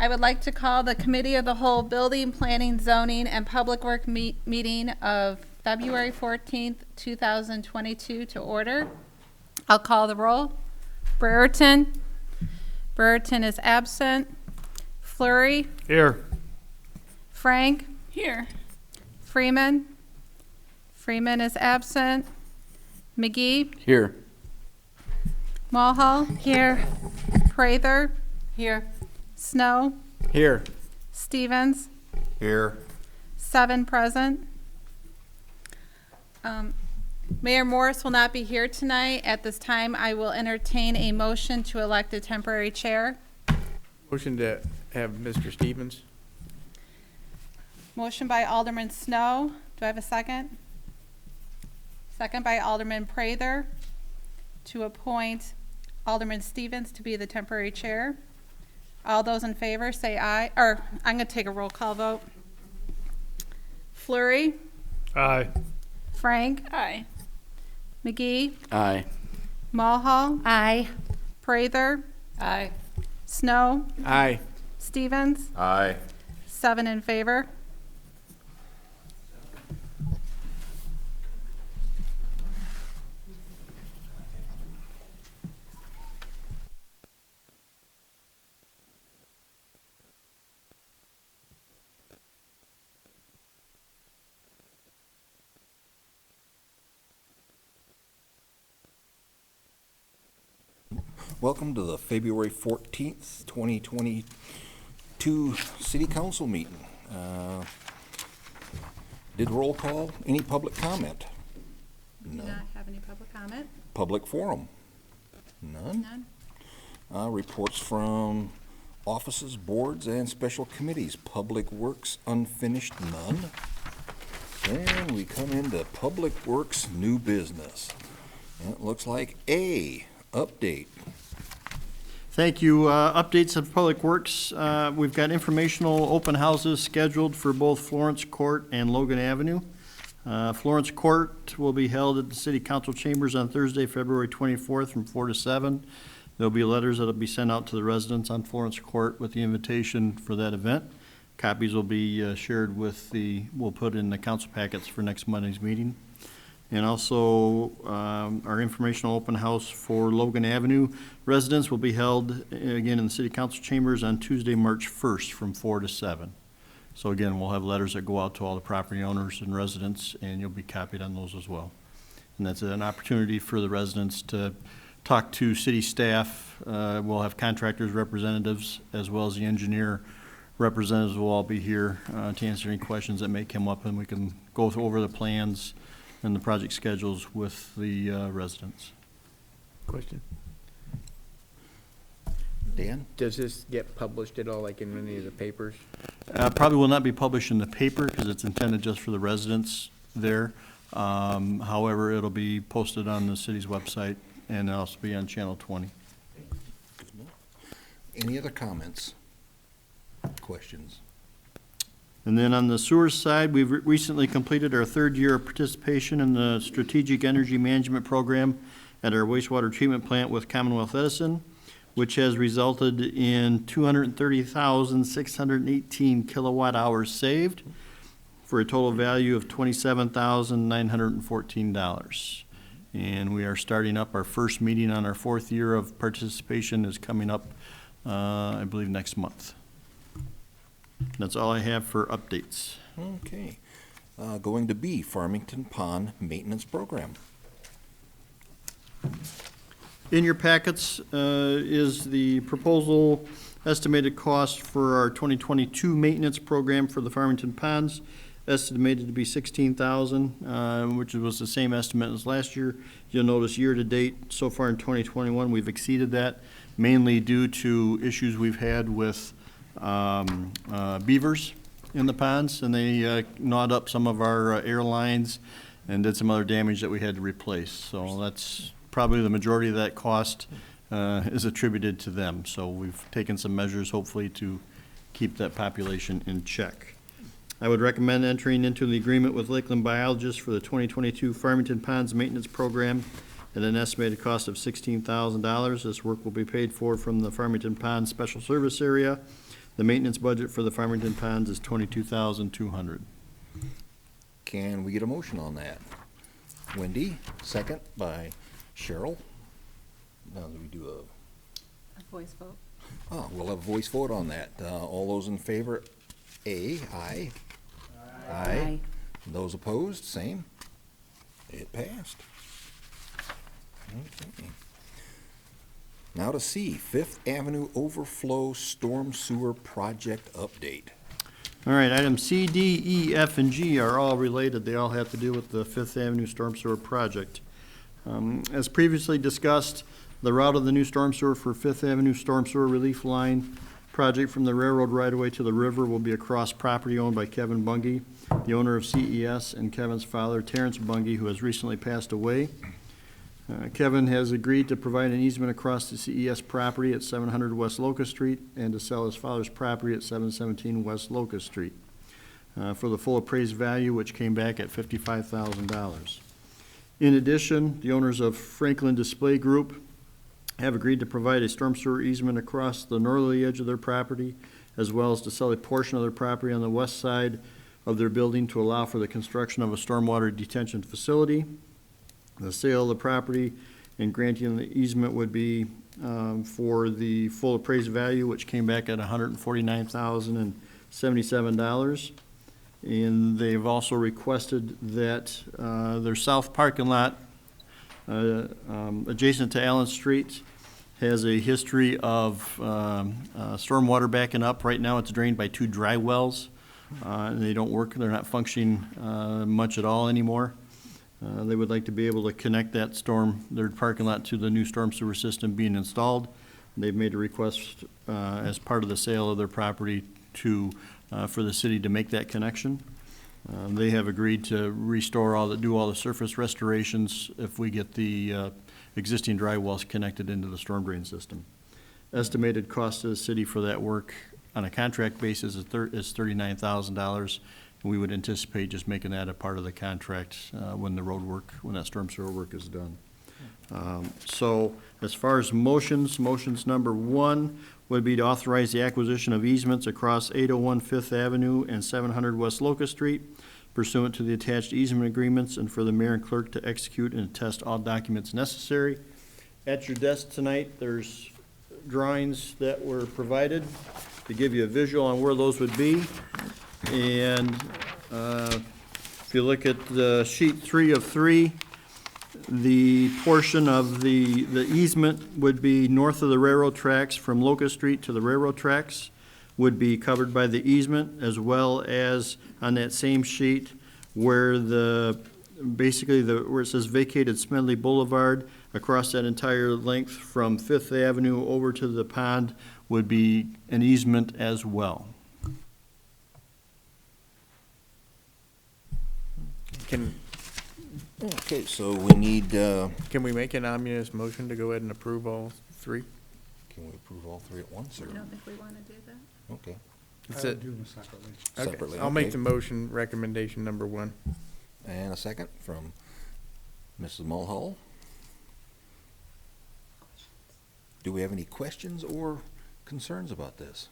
I would like to call the Committee of the Whole Building, Planning, Zoning, and Public Work meeting of February 14th, 2022 to order. I'll call the roll. Brereton. Brereton is absent. Fleury. Here. Frank. Here. Freeman. Freeman is absent. McGee. Here. Mulhall. Here. Prather. Here. Snow. Here. Stevens. Here. 7 present. Mayor Morris will not be here tonight. At this time, I will entertain a motion to elect a temporary chair. Motion to have Mr. Stevens. Motion by Alderman Snow. Do I have a second? Second by Alderman Prather to appoint Alderman Stevens to be the temporary chair. All those in favor say aye, or I'm going to take a roll call vote. Fleury. Aye. Frank. Aye. McGee. Aye. Mulhall. Aye. Prather. Aye. Snow. Aye. Stevens. Aye. 7 in favor. Welcome to the February 14th, 2022 City Council meeting. Did roll call? Any public comment? Do not have any public comment? Public forum? None. None. Reports from offices, boards, and special committees. Public Works unfinished, none. And we come into Public Works new business. And it looks like A, update. Thank you. Updates of Public Works. We've got informational open houses scheduled for both Florence Court and Logan Avenue. Florence Court will be held at the City Council Chambers on Thursday, February 24th from 4 to 7. There'll be letters that'll be sent out to the residents on Florence Court with the invitation for that event. Copies will be shared with we'll put in the council packets for next Monday's meeting. And also, our informational open house for Logan Avenue residents will be held again in the City Council Chambers on Tuesday, March 1st from 4 to 7. So again, we'll have letters that go out to all the property owners and residents, and you'll be copied on those as well. And that's an opportunity for the residents to talk to city staff. We'll have contractors representatives as well as the engineer representatives will all be here to answer any questions that may come up, and we can go over the plans and the project schedules with the residents. Question. Dan? Does this get published at all, like in any of the papers? Probably will not be published in the paper because it's intended just for the residents there. However, it'll be posted on the city's website and it'll also be on Channel 20. Any other comments? Questions? And then on the sewer side, we've recently completed our 3rd year of participation in the Strategic Energy Management Program at our wastewater treatment plant with Commonwealth Edison, which has resulted in 230,618 kilowatt hours saved for a total value of $27,914. And we are starting up our first meeting on our 4th year of participation is coming up, I believe, next month. That's all I have for updates. Okay. Going to B, Farmington Pond Maintenance Program. In your packets is the proposal estimated cost for our 2022 maintenance program for the Farmington Ponds, estimated to be $16,000, which was the same estimate as last year. You'll notice year to date, so far in 2021, we've exceeded that, mainly due to issues we've had with beavers in the ponds, and they gnawed up some of our air lines and did some other damage that we had to replace. So that's probably the majority of that cost is attributed to them. So we've taken some measures, hopefully, to keep that population in check. I would recommend entering into the agreement with Lakeland Biologists for the 2022 Farmington Ponds Maintenance Program at an estimated cost of $16,000. This work will be paid for from the Farmington Ponds Special Service Area. The maintenance budget for the Farmington Ponds is $22,200. Can we get a motion on that? Wendy, second by Cheryl. Now, do we do A voice vote. we'll have a voice vote on that. All those in favor, aye. Aye. Those opposed, same. It passed. Okay. Now to C, Fifth Avenue Overflow Storm Sewer Project Update. All right, items C, D, E, F, and G are all related. They all have to do with the Fifth Avenue Storm Sewer Project. As previously discussed, the route of the new storm sewer for Fifth Avenue Storm Sewer Relief Line project from the railroad right-of-way to the river will be across property owned by Kevin Bungie, the owner of CES, and Kevin's father, Terrence Bungie, who has recently passed away. Kevin has agreed to provide an easement across the CES property at 700 West Locust Street and to sell his father's property at 717 West Locust Street for the full appraised value, which came back at $55,000. In addition, the owners of Franklin Display Group have agreed to provide a storm sewer easement across the northerly edge of their property, as well as to sell a portion of their property on the west side of their building to allow for the construction of a stormwater detention facility. The sale of the property and granting the easement would be for the full appraised value, which came back at $149,077. And they've also requested that their south parking lot adjacent to Allen Street has a history of stormwater backing up. Right now, it's drained by 2 dry wells. And they don't work, they're not functioning much at all anymore. They would like to be able to connect their parking lot to the new storm sewer system being installed. They've made a request as part of the sale of their property for the city to make that connection. They have agreed to do all the surface restorations if we get the existing dry wells connected into the storm drain system. Estimated cost to the city for that work on a contract basis is $39,000. And we would anticipate just making that a part of the contract when that storm sewer work is done. So as far as motions number 1 would be to authorize the acquisition of easements across 801 Fifth Avenue and 700 West Locust Street pursuant to the attached easement agreements, and for the mayor and clerk to execute and attest all documents necessary. At your desk tonight, there's drawings that were provided to give you a visual on where those would be. And if you look at the sheet 3 of 3, the portion of the easement would be north of the railroad tracks from Locust Street to the railroad tracks would be covered by the easement, as well as on that same sheet where where it says vacated Smedley Boulevard across that entire length from Fifth Avenue over to the pond would be an easement as well. Okay, so we need, Can we make an omnibus motion to go ahead and approve all 3? can we approve all 3 at once, or? I don't think we want to do that. Okay. It's a- do them separately. Okay, Separately, I'll make okay. the motion recommendation number 1. And a second from Mrs. Mulhall. Do we have any questions or concerns about this?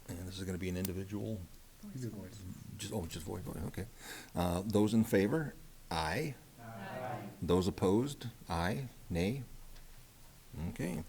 And this is gonna be an individual, You do voice. just voice voting, okay. Those in favor, aye. Those opposed, aye, nay. Okay,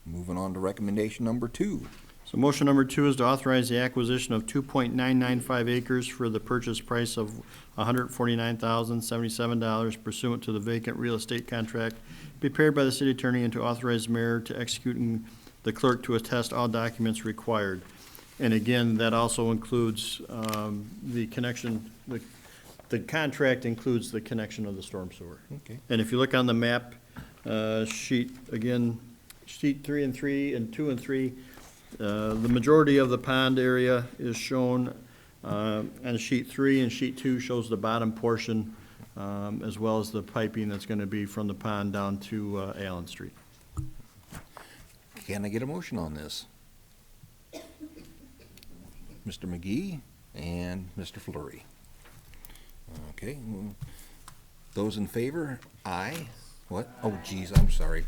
moving on to recommendation number 2. So motion number 2 is to authorize the acquisition of 2.995 acres for the purchase price of $149,077 pursuant to the vacant real estate contract prepared by the city attorney, and to authorize the mayor to execute and the clerk to attest all documents required. And again, that also includes the connection, the contract includes the connection of the storm sewer. Okay. And if you look on the map, sheet 3 and 3 and 2 and 3, the majority of the pond area is shown on sheet 3, and sheet 2 shows the bottom portion, as well as the piping that's going to be from the pond down to Allen Street. Can I get a motion on this? Mr. McGee and Mr. Fleury. Okay, those in favor, aye. What? Oh, geez, I'm sorry.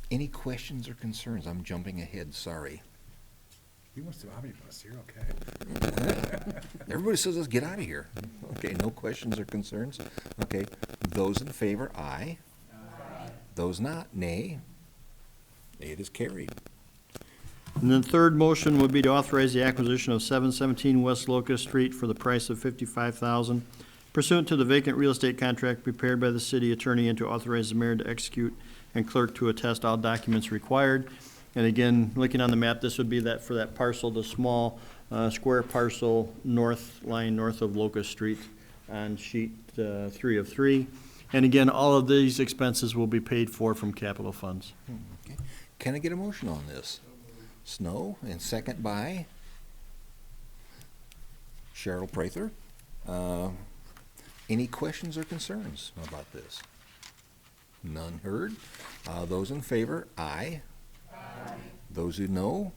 Any questions or concerns? I'm jumping ahead, sorry. He wants to omnibus, you're okay. Everybody says let's get out of here. Okay, no questions or concerns? Okay, those in favor, aye. Those not, nay. It is carried. And then third motion would be to authorize the acquisition of 717 West Locust Street for the price of $55,000 pursuant to the vacant real estate contract prepared by the city attorney and to authorize the mayor to execute and clerk to attest all documents required. And again, looking on the map, this would be that for that parcel, the small square parcel lying north of Locust Street on sheet 3 of 3. And again, all of these expenses will be paid for from capital funds. Okay. Can I get a motion on this? Snow, and second by Cheryl Prather. Any questions or concerns about this? None heard. Those in favor, aye. Those who know,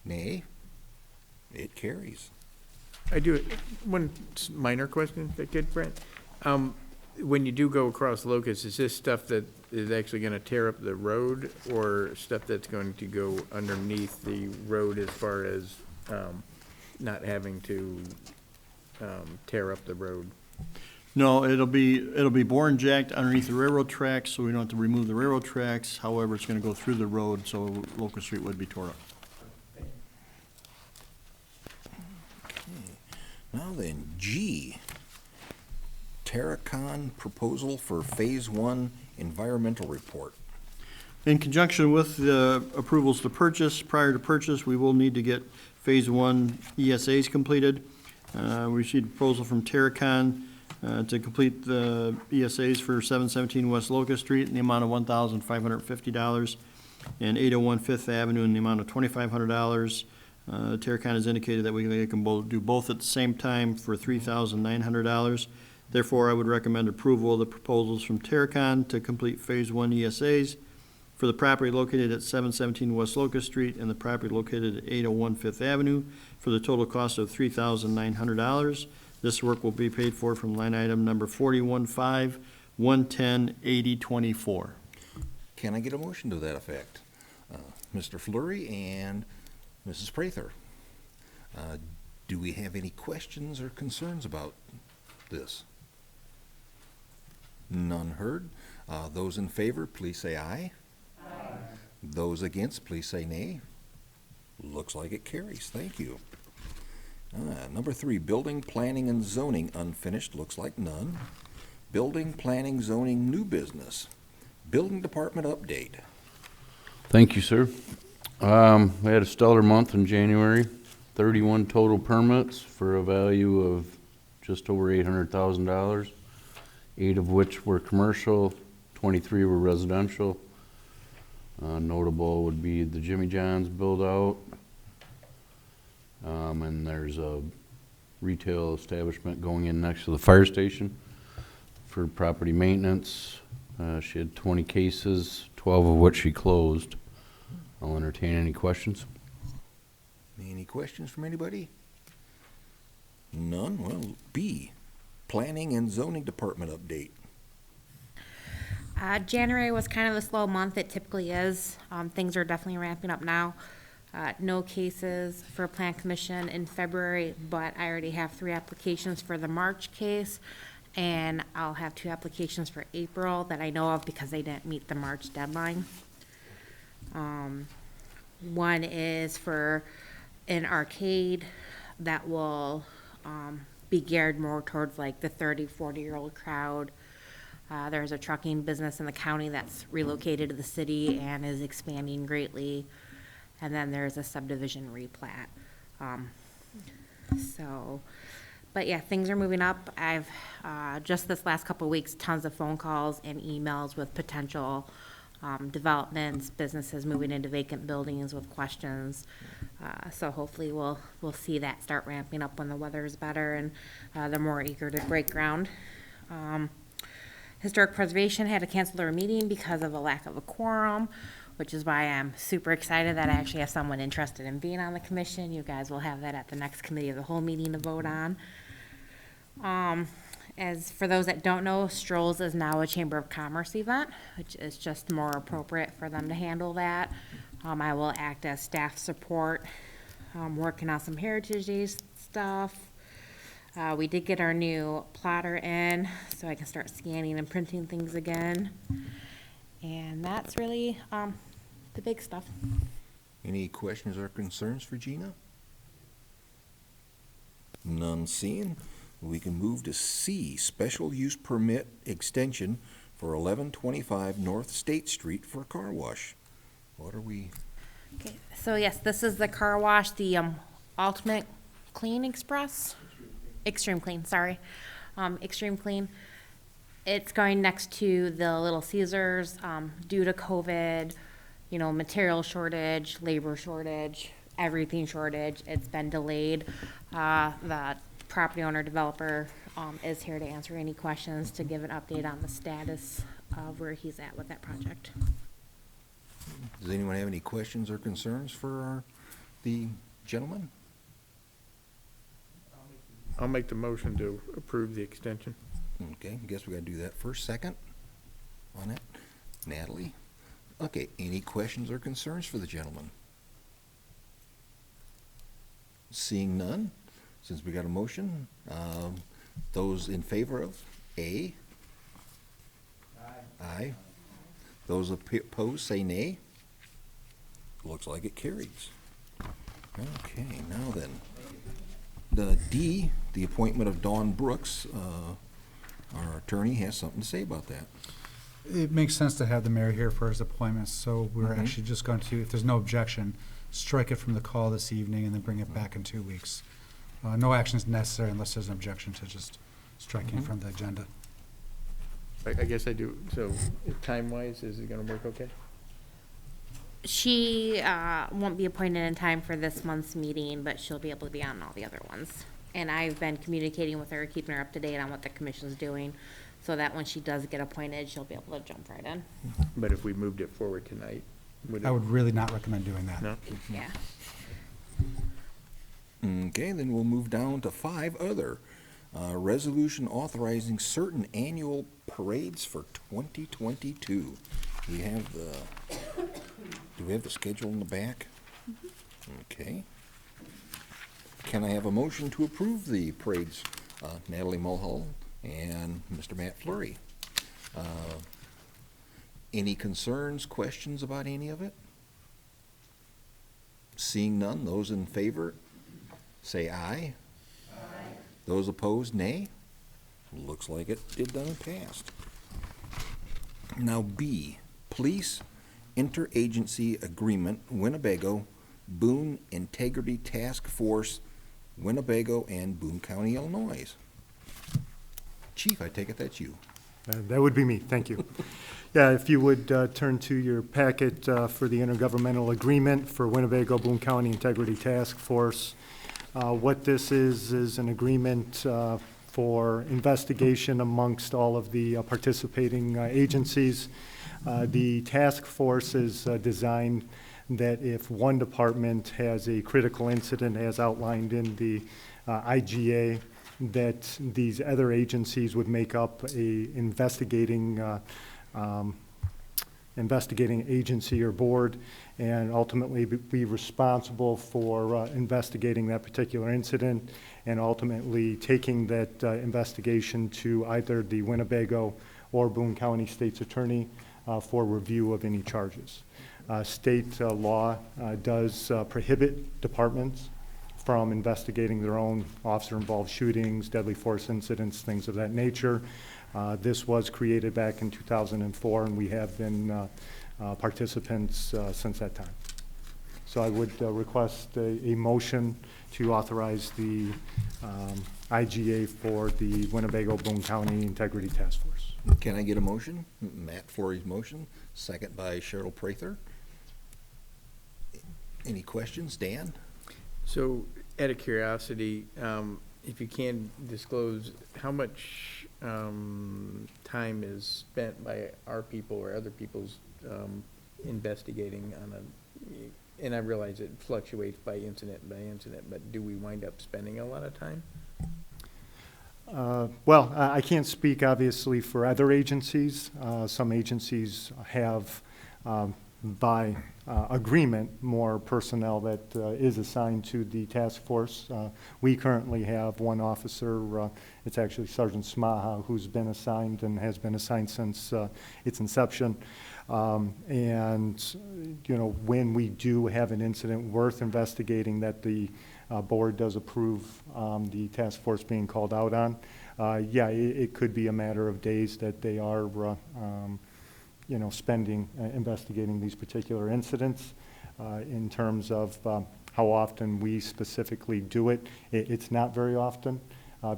nay. It carries. I do, one minor question, if I could, Brent. When you do go across Locust, is this stuff that is actually gonna tear up the road, or stuff that's going to go underneath the road as far as, not having to, tear up the road? No, it'll be bore and jacked underneath the railroad tracks, so we don't have to remove the railroad tracks. However, it's gonna go through the road, so Locust Street would be tore up. Now then, G, Terracon proposal for Phase 1 environmental report. In conjunction with the approvals to purchase, prior to purchase, we will need to get Phase 1 ESAs completed. We received a proposal from Terracon to complete the ESAs for 717 West Locust Street in the amount of $1,550 and 801 Fifth Avenue in the amount of $2,500. Terracon has indicated that we can do both at the same time for $3,900. Therefore, I would recommend approval of the proposals from Terracon to complete Phase 1 ESAs for the property located at 717 West Locust Street and the property located at 801 Fifth Avenue for the total cost of $3,900. This work will be paid for from line item number 415-110-8024. Can I get a motion to that effect? Mr. Fleury and Mrs. Prather. Do we have any questions or concerns about this? None heard. Those in favor, please say aye. Aye. Those against, please say nay. Looks like it carries. Thank you. Number 3, building, planning, and zoning unfinished. Looks like none. Building, planning, zoning, new business. Building department update. Thank you, sir. We had a stellar month in January. 31 total permits for a value of just over $800,000, 8 of which were commercial, 23 were residential. Notable would be the Jimmy John's build-out, and there's a retail establishment going in next to the fire station for property maintenance. She had 20 cases, 12 of which she closed. I'll entertain any questions. Any questions from anybody? None? Well, B, planning and zoning department update. January was kind of a slow month. It typically is. Things are definitely ramping up now. No cases for Plan Commission in February, but I already have 3 applications for the March case, and I'll have 2 applications for April that I know of because they didn't meet the March deadline. One is for an arcade that will be geared more towards like the 30, 40-year-old crowd. There's a trucking business in the county that's relocated to the city and is expanding greatly. And then there's a subdivision replat. But yeah, things are moving up. I've, just this last couple of weeks, tons of phone calls and emails with potential developments, businesses moving into vacant buildings with questions. So hopefully we'll see that start ramping up when the weather is better and they're more eager to break ground. Historic Preservation had to cancel their meeting because of a lack of a quorum, which is why I'm super excited that I actually have someone interested in being on the commission. You guys will have that at the next committee of the whole meeting to vote on. As for those that don't know, Strolls is now a Chamber of Commerce event, which is just more appropriate for them to handle that. I will act as staff support working on some Heritage Day stuff. We did get our new plotter in, so I can start scanning and printing things again. And that's really, the big stuff. Any questions or concerns for Gina? None seen. We can move to C, special use permit extension for 1125 North State Street for a car wash. What are we, Okay, so yes, this is the car wash, the, Ultimate Clean Express? Extreme Clean, sorry. Extreme Clean. It's going next to the Little Caesars, due to COVID, you know, material shortage, labor shortage, everything shortage. It's been delayed. The property owner developer, is here to answer any questions, to give an update on the status of where he's at with that project. does anyone have any questions or concerns for the gentleman? I'll make the motion to approve the extension. Okay, guess we gotta do that first. Second on it? Natalie? Okay, any questions or concerns for the gentleman? Seeing none, since we got a motion, those in favor of A? Aye. Those opposed say nay. Looks like it carries. Okay, now then. The D, the appointment of Dawn Brooks, our attorney has something to say about that. It makes sense to have the mayor here for his appointments, so we're Mhm. actually just going to, if there's no objection, strike it from the call this evening and then bring it back in 2 weeks. No action is necessary unless there's an objection to just striking it from the agenda. I guess I do, so time-wise, is it gonna work okay? She, won't be appointed in time for this month's meeting, but she'll be able to be on all the other ones. And I've been communicating with her, keeping her up to date on what the commission's doing, so that when she does get appointed, she'll be able to jump right in. But if we moved it forward tonight, would it? I would really not recommend doing that. No? Yeah. Okay, then we'll move down to 5 other. Resolution authorizing certain annual parades for 2022. We have the, do we have the schedule in the back? Okay. Can I have a motion to approve the parades? Natalie Mulhall and Mr. Matt Fleury. Any concerns, questions about any of it? Seeing none, those in favor, say aye. Those opposed, nay. Looks like it did done and passed. Now B, Police Interagency Agreement, Winnebago, Boone Integrity Task Force, Winnebago and Boone County, Illinois. Chief, I take it that's you. That would be me, thank you. Yeah, if you would turn to your packet for the Intergovernmental Agreement for Winnebago Boone County Integrity Task Force. What this is an agreement for investigation amongst all of the participating agencies. The task force is designed that if one department has a critical incident as outlined in the IGA, that these other agencies would make up a investigating agency or board, and ultimately be responsible for investigating that particular incident, and ultimately taking that investigation to either the Winnebago or Boone County State's Attorney for review of any charges. State law does prohibit departments from investigating their own officer-involved shootings, deadly force incidents, things of that nature. This was created back in 2004, and we have been participants since that time. So I would request a motion to authorize the IGA for the Winnebago Boone County Integrity Task Force. Can I get a motion? Matt Fleury's motion, second by Cheryl Prather. Any questions? Dan? So, out of curiosity, if you can disclose, how much time is spent by our people or other people's investigating on a, and I realize it fluctuates by incident, but do we wind up spending a lot of time? Well, I can't speak obviously for other agencies. Some agencies have by agreement, more personnel that is assigned to the task force. We currently have one officer, it's actually Sergeant Smaha, who's been assigned and has been assigned since its inception. And, you know, when we do have an incident worth investigating that the board does approve the task force being called out on, yeah, it could be a matter of days that they are you know, spending investigating these particular incidents. In terms of how often we specifically do it, it's not very often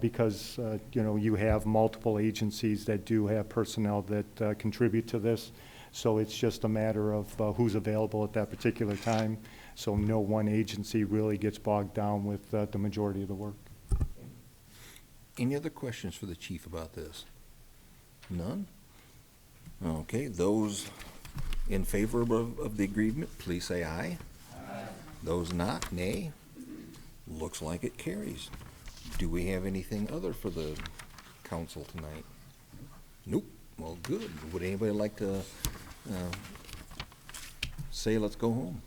because, you know, you have multiple agencies that do have personnel that contribute to this. So it's just a matter of who's available at that particular time. So no one agency really gets bogged down with the majority of the work. Any other questions for the chief about this? None? Okay, those in favor of the agreement, please say aye. Aye. Those not, nay. Looks like it carries. Do we have anything other for the council tonight? Nope. Well, good. Would anybody like to say let's go home?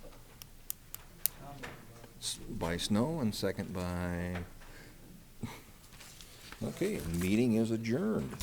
By Snow and second by... Okay, meeting is adjourned.